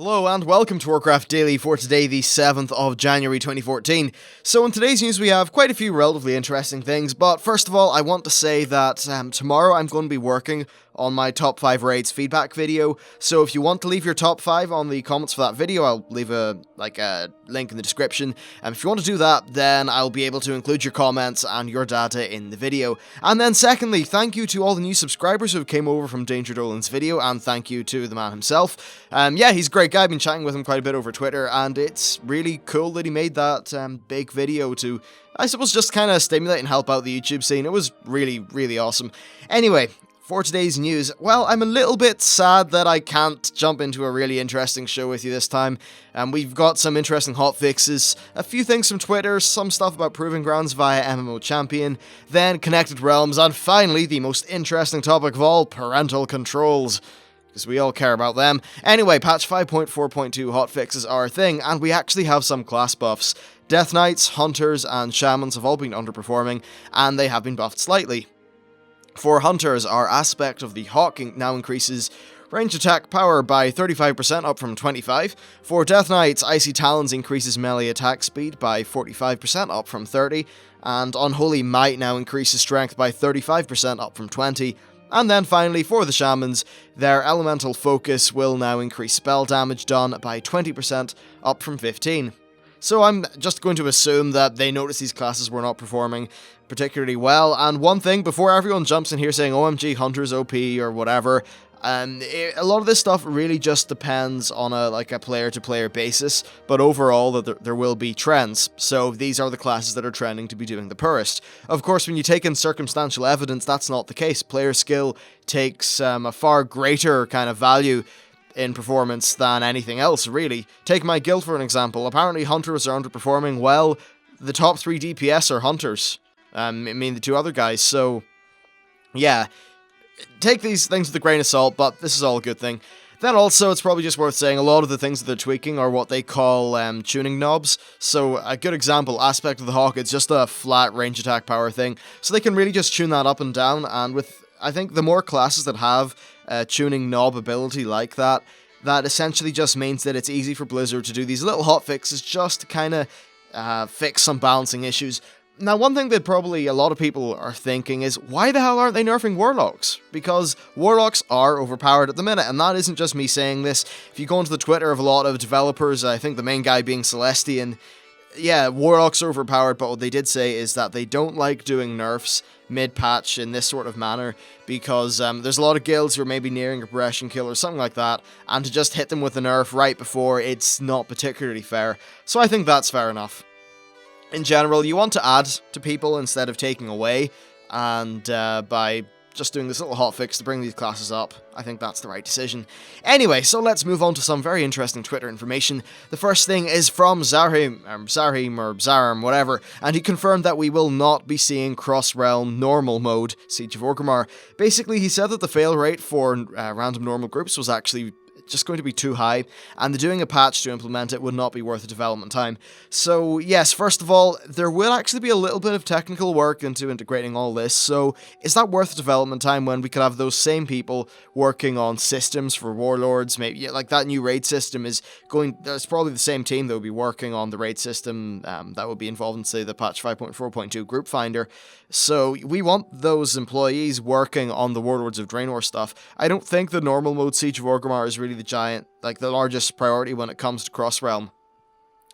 Hello and welcome to Warcraft Daily for today, the 7th of January 2014. So in today's news we have quite a few relatively interesting things, but first of all I want to say that tomorrow I'm going to be working on my top 5 raids feedback video, so if you want to leave your top 5 on the comments for that video, I'll leave a link in the description, and if you want to do that, then I'll be able to include your comments and your data in the video. And then secondly, thank you to all the new subscribers who came over from Danger Dolan's video, and thank you to the man himself. Yeah, he's a great guy, I've been chatting with him quite a bit over Twitter, and it's really cool that he made that big video to, I suppose, just kind of stimulate and help out the YouTube scene. It was really, really awesome. Anyway, for today's news, well, I'm a little bit sad that I can't jump into a really interesting show with you this time. We've got some interesting hotfixes, a few things from Twitter, some stuff about Proving Grounds via MMO Champion, then Connected Realms, and finally, the most interesting topic of all, parental controls, because we all care about them. Anyway, patch 5.4.2 hotfixes are a thing, and we actually have some class buffs. Death Knights, Hunters, and Shamans have all been underperforming, and they have been buffed slightly. For Hunters, our aspect of the Hawk now increases range attack power by 35% up from 25%. For Death Knights, Icy Talons increases melee attack speed by 45% up from 30%. And Unholy Might now increases strength by 35% up from 20%. And then finally, for the Shamans, their Elemental Focus will now increase spell damage done by 20% up from 15%. So I'm just going to assume that they noticed these classes were not performing particularly well, and one thing, before everyone jumps in here saying, OMG, Hunter's OP, or whatever, a lot of this stuff really just depends on a player-to-player basis, but overall there will be trends, so these are the classes that are trending to be doing the poorest. Of course, when you take in circumstantial evidence, that's not the case. Player skill takes a far greater kind of value in performance than anything else, really. Take my guild for an example. Apparently Hunters are underperforming. Well, the top 3 DPS are Hunters. I mean, the 2 other guys, so yeah. Take these things with a grain of salt, but this is all a good thing. Then also, it's probably just worth saying, a lot of the things that they're tweaking are what they call tuning knobs. So a good example, Aspect of the Hawk, it's just a flat range attack power thing. So they can really just tune that up and down, and with, I think, the more classes that have tuning knob ability like that, that essentially just means that it's easy for Blizzard to do these little hotfixes just to kind of fix some balancing issues. Now, one thing that probably a lot of people are thinking is, why the hell aren't they nerfing Warlocks? Because Warlocks are overpowered at the minute, and that isn't just me saying this. If you go into the Twitter of a lot of developers, I think the main guy being Celestian, yeah, Warlocks are overpowered, but what they did say is that they don't like doing nerfs mid-patch in this sort of manner, because there's a lot of guilds who are maybe nearing a progression kill or something like that, and to just hit them with a nerf right before, it's not particularly fair. So I think that's fair enough. In general, you want to add to people instead of taking away, and by just doing this little hotfix to bring these classes up, I think that's the right decision. Anyway, so let's move on to some very interesting Twitter information. The first thing is from Zarhim, or Zarm, whatever, and he confirmed that we will not be seeing cross-realm normal mode Siege of Orgrimmar. Basically, he said that the fail rate for random normal groups was actually just going to be too high, and doing a patch to implement it would not be worth the development time. So yes, first of all, there will actually be a little bit of technical work into integrating all this, so is that worth the development time when we could have those same people working on systems for warlords? Maybe like that new raid system is going, it's probably the same team that will be working on the raid system that will be involved in, say, the patch 5.4.2 group finder. So we want those employees working on the Warlords of Draenor stuff. I don't think the normal mode Siege of Orgrimmar is really the largest priority when it comes to cross-realm.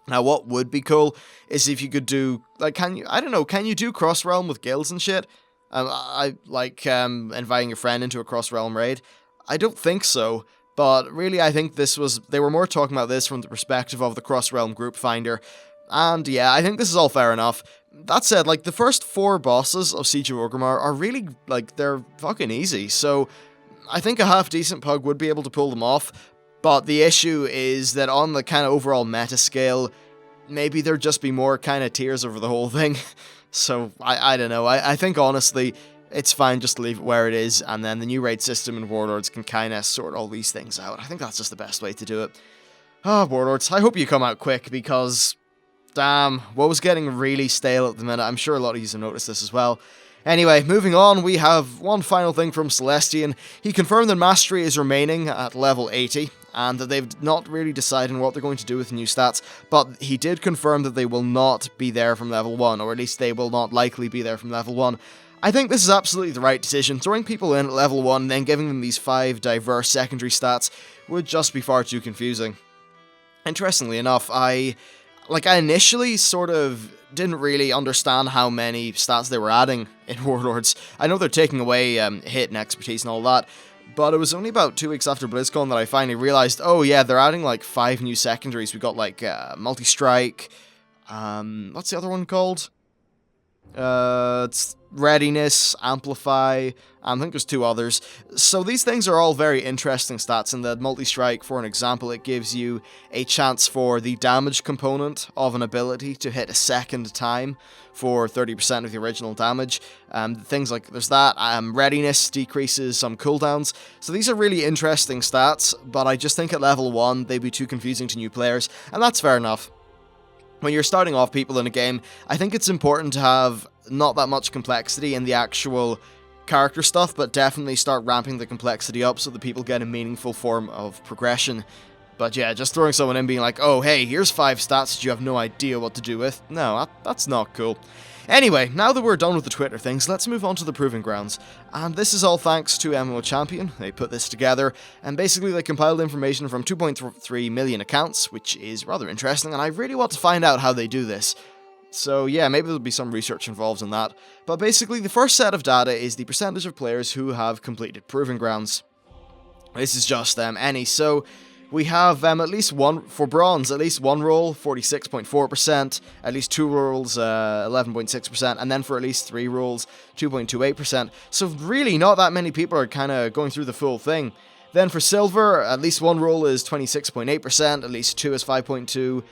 Now, what would be cool is if you could do, can you do cross-realm with guilds and shit? Inviting your friend into a cross-realm raid? I don't think so, but really I think they were more talking about this from the perspective of the cross-realm group finder, and yeah, I think this is all fair enough. That said, the first 4 bosses of Siege of Orgrimmar are really, they're fucking easy, so I think a half-decent pug would be able to pull them off, but the issue is that on the kind of overall meta scale, maybe there'd just be more kind of tiers over the whole thing. So, I don't know, I think honestly, it's fine just to leave it where it is, and then the new raid system and Warlords can kind of sort all these things out. I think that's just the best way to do it. Warlords, I hope you come out quick, because damn, WoW's getting really stale at the minute. I'm sure a lot of you have noticed this as well. Anyway, moving on, we have one final thing from Celestian. He confirmed that Mastery is remaining at level 80, and that they've not really decided what they're going to do with new stats, but he did confirm that they will not be there from level 1, or at least they will not likely be there from level 1. I think this is absolutely the right decision. Throwing people in at level 1 and then giving them these 5 diverse secondary stats would just be far too confusing. Interestingly enough, I initially sort of didn't really understand how many stats they were adding in Warlords. I know they're taking away hit and expertise and all that, but it was only about 2 weeks after BlizzCon that I finally realized, oh yeah, they're adding like 5 new secondaries. We got like multi-strike, what's the other one called? It's readiness, amplify, and I think there's 2 others. So these things are all very interesting stats. In the multi-strike, for an example, it gives you a chance for the damage component of an ability to hit a second time for 30% of the original damage. Things like, there's that, readiness decreases some cooldowns. So these are really interesting stats, but I just think at level 1 they'd be too confusing to new players, and that's fair enough. When you're starting off people in a game, I think it's important to have not that much complexity in the actual character stuff, but definitely start ramping the complexity up so that people get a meaningful form of progression. But yeah, just throwing someone in being like, oh hey, here's 5 stats that you have no idea what to do with. No, that's not cool. Anyway, now that we're done with the Twitter things, let's move on to the Proving Grounds. And this is all thanks to MMO Champion. They put this together, and basically they compiled information from 2.3 million accounts, which is rather interesting, and I really want to find out how they do this. So yeah, maybe there'll be some research involved in that. But basically, the first set of data is the percentage of players who have completed Proving Grounds. This is just any, so we have at least one, for bronze, at least 1 role, 46.4%, at least 2 roles, 11.6%, and then for at least 3 roles, 2.28%. So really not that many people are kind of going through the full thing. Then for silver, at least 1 role is 26.8%, at least 2 is 5.2%,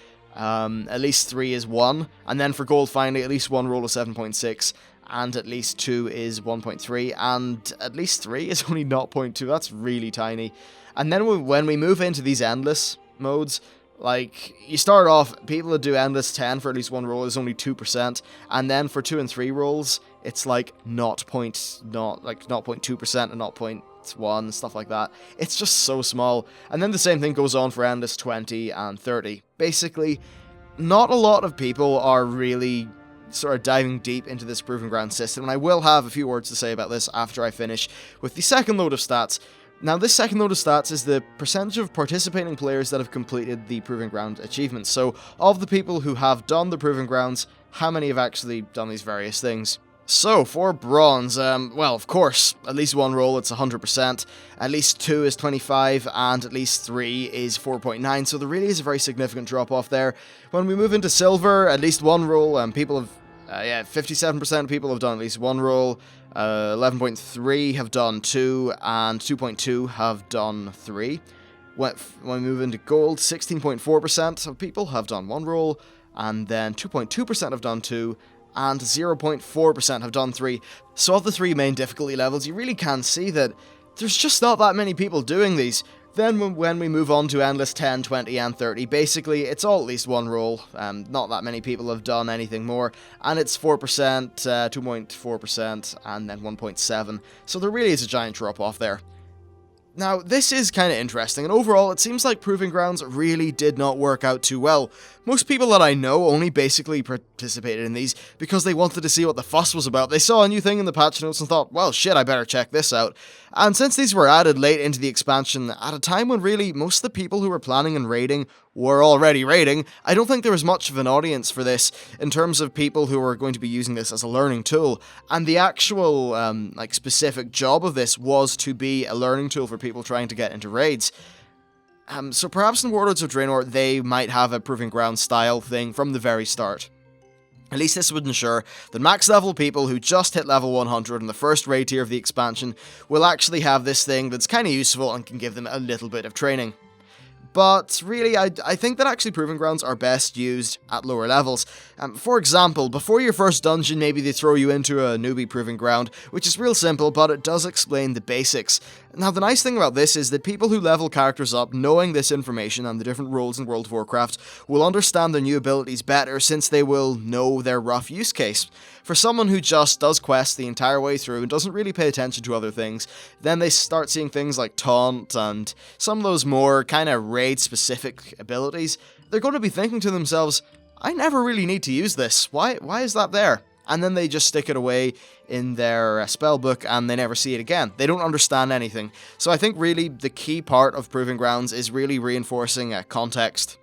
at least 3 is 1, and then for gold finally, at least 1 role is 7.6%, and at least 2 is 1.3, and at least 3 is only 0.2, that's really tiny. And then when we move into these endless modes, like, you start off, people that do endless 10 for at least 1 roll is only 2%, and then for 2 and 3 rolls, it's like 0.2% and 0.1, stuff like that. It's just so small. And then the same thing goes on for endless 20 and 30. Basically, not a lot of people are really sort of diving deep into this Proving Ground system, and I will have a few words to say about this after I finish with the second load of stats. Now, this second load of stats is the percentage of participating players that have completed the Proving Ground achievements. So, of the people who have done the Proving Grounds, how many have actually done these various things? So, for bronze, well, of course, at least 1 roll, it's 100%, at least 2 is 25, and at least 3 is 4.9, so there really is a very significant drop-off there. When we move into silver, at least 1 roll, people have, 57% of people have done at least 1 roll, 11.3 have done 2, and 2.2 have done 3. When we move into gold, 16.4% of people have done 1 roll, and then 2.2% have done 2, and 0.4% have done 3. So of the 3 main difficulty levels, you really can see that there's just not that many people doing these. Then when we move on to endless 10, 20, and 30, basically it's all at least 1 roll. Not that many people have done anything more, and it's 4%, 2.4%, and then 1.7. So there really is a giant drop-off there. Now, this is kind of interesting, and overall, it seems like Proving Grounds really did not work out too well. Most people that I know only basically participated in these because they wanted to see what the fuss was about. They saw a new thing in the patch notes and thought, well, shit, I better check this out. And since these were added late into the expansion, at a time when really most of the people who were planning on raiding were already raiding, I don't think there was much of an audience for this in terms of people who were going to be using this as a learning tool. And the actual, specific job of this was to be a learning tool for people trying to get into raids. So perhaps in Warlords of Draenor, they might have a Proving Ground style thing from the very start. At least this would ensure that max level people who just hit level 100 in the first raid tier of the expansion will actually have this thing that's kind of useful and can give them a little bit of training. but really, I think that actually Proving Grounds are best used at lower levels. For example, before your first dungeon, maybe they throw you into a newbie Proving Ground, which is real simple, but it does explain the basics. Now, the nice thing about this is that people who level characters up, knowing this information and the different rules in World of Warcraft, will understand their new abilities better since they will know their rough use case. For someone who just does quests the entire way through and doesn't really pay attention to other things, then they start seeing things like Taunt and some of those more kind of raid-specific abilities. They're going to be thinking to themselves, I never really need to use this. Why is that there? And then they just stick it away in their spellbook and they never see it again. They don't understand anything. So I think really the key part of Proving Grounds is really reinforcing context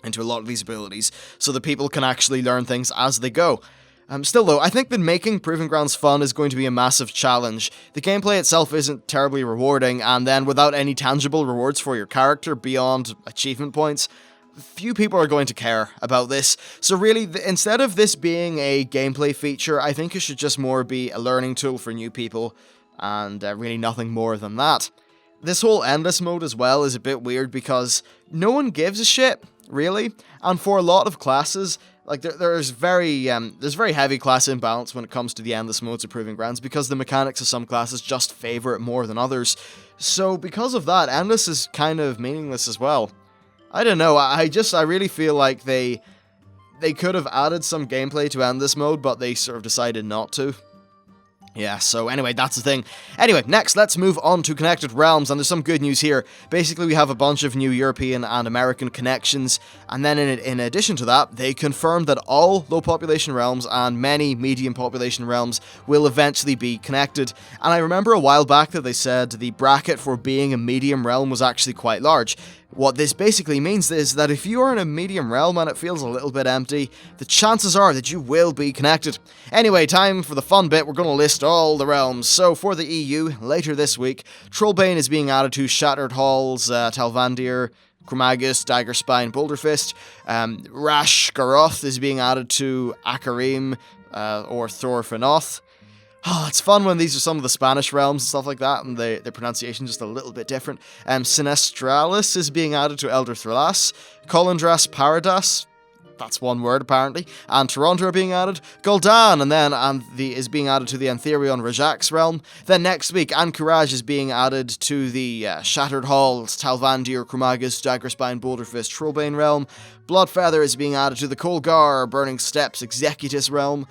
into a lot of these abilities so that people can actually learn things as they go. Still though, I think that making Proving Grounds fun is going to be a massive challenge. The gameplay itself isn't terribly rewarding, and then without any tangible rewards for your character beyond achievement points, few people are going to care about this. So really, instead of this being a gameplay feature, I think it should just more be a learning tool for new people, and really nothing more than that. This whole endless mode as well is a bit weird because no one gives a shit, really, and for a lot of classes, like there's very heavy class imbalance when it comes to the endless modes of Proving Grounds because the mechanics of some classes just favor it more than others. So because of that, endless is kind of meaningless as well. I don't know, I really feel like they could have added some gameplay to endless mode, but they sort of decided not to. Yeah, so anyway, that's the thing. Anyway, next, let's move on to Connected Realms, and there's some good news here. Basically, we have a bunch of new European and American connections, and then in addition to that, they confirmed that all low-population realms and many medium-population realms will eventually be connected. And I remember a while back that they said the bracket for being a medium realm was actually quite large. What this basically means is that if you are in a medium realm and it feels a little bit empty, the chances are that you will be connected. Anyway, time for the fun bit. We're going to list all the realms. So for the EU, later this week, Trollbane is being added to Shattered Halls, Talvandir, Chromagus, Daggerspine, Boulderfist. Rash Garoth is being added to Akarim or Thorfinoth. Oh, it's fun when these are some of the Spanish realms and stuff like that, and their pronunciation is just a little bit different. Sinestralis is being added to Elder Thralas. Colindras Paradas, that's one word apparently, and Toronto are being added. Gul'dan, is being added to the Antherion Rajak's realm. Then next week, Anchorage is being added to the Shattered Halls, Talvandir, Chromagus, Daggerspine, Boulderfist, Trollbane realm. Bloodfeather is being added to the Colgar, Burning Steps, Executus realm.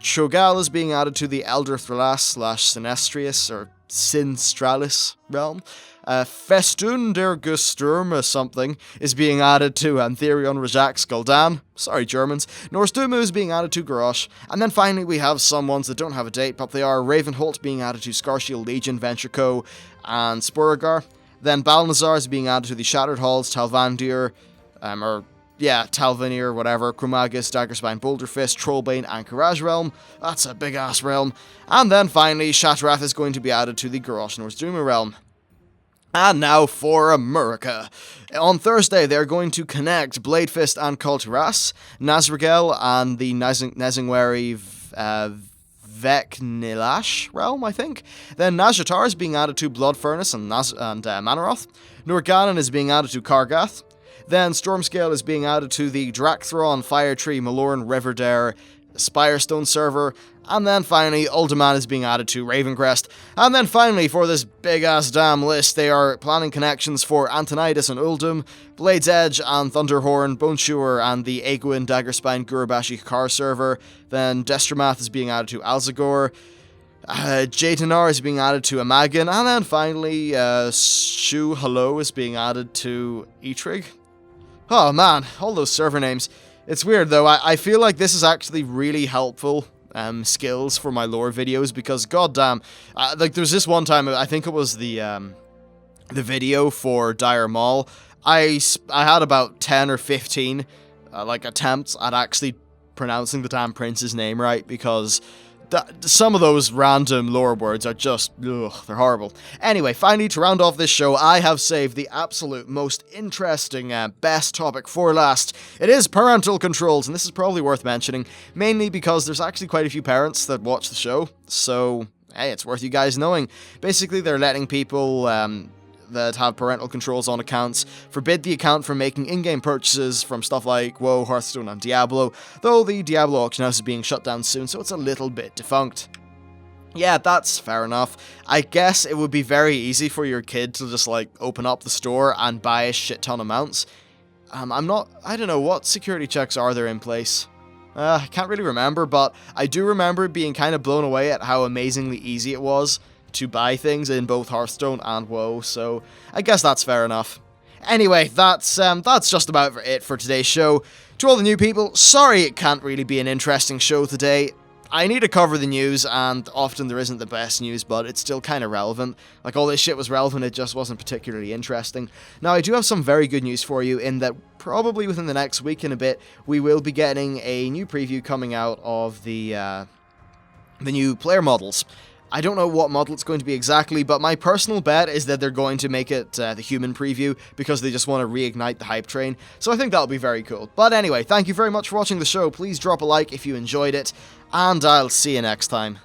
Cho'Gall is being added to the Elder Thralas / Sinestrius or Sinstralis realm. Festun der Gusturm something is being added to Antherion Rajak's Gul'dan. Sorry, Germans. Norstumu is being added to Garrosh. And then finally we have some ones that don't have a date, but they are Ravenholt being added to Scarshield Legion, Venture Co. and Spuragar. Then Balnazar is being added to the Shattered Halls, Talvandir, Talvanir, whatever, Chromagus, Daggerspine, Boulderfist, Trollbane, Anchorage realm. That's a big-ass realm. And then finally, Shattrath is going to be added to the Garrosh Norzduma realm. And now for America. On Thursday, they're going to connect Bladefist and Kulturas, Nazragel and the Nezingwari Veknilash realm, I think. Then Nazjatar is being added to Blood Furnace and Manaroth. Nurganon is being added to Kargath. Then Stormscale is being added to the Drakthron, Firetree, Malorn, Riverdare, Spirestone server. And then finally, Uldaman is being added to Ravencrest. And then finally, for this big-ass damn list, they are planning connections for Antonidas and Uldum, Blade's Edge and Thunderhorn, Boneshewer, and the Aegwyn, Daggerspine, Gurubashi Car server. Then Destramath is being added to Alzagor. Jatanar is being added to Amagan. And then finally, Shu Hello is being added to Etrig. Oh man, all those server names. It's weird though, I feel like this is actually really helpful skills for my lore videos because goddamn, like there's this one time, I think it was the video for Dire Maul, I had about 10 or 15 attempts at actually pronouncing the damn prince's name right because some of those random lore words are just, ugh, they're horrible. Anyway, finally, to round off this show, I have saved the absolute most interesting, best topic for last. It is parental controls, and this is probably worth mentioning, mainly because there's actually quite a few parents that watch the show, so, hey, it's worth you guys knowing. Basically, they're letting people that have parental controls on accounts forbid the account from making in-game purchases from stuff like WoW, Hearthstone, and Diablo, though the Diablo auction house is being shut down soon, so it's a little bit defunct. Yeah, that's fair enough. I guess it would be very easy for your kid to just, like, open up the store and buy a shit ton of mounts. I don't know, what security checks are there in place? I can't really remember, but I do remember being kind of blown away at how amazingly easy it was to buy things in both Hearthstone and WoW, so I guess that's fair enough. Anyway, that's just about it for today's show. To all the new people, sorry it can't really be an interesting show today. I need to cover the news, and often there isn't the best news, but it's still kind of relevant. Like, all this shit was relevant, it just wasn't particularly interesting. Now, I do have some very good news for you, in that probably within the next week and a bit, we will be getting a new preview coming out of the new player models. I don't know what model it's going to be exactly, but my personal bet is that they're going to make it the human preview, because they just want to reignite the hype train, so I think that'll be very cool. But anyway, thank you very much for watching the show, please drop a like if you enjoyed it, and I'll see you next time.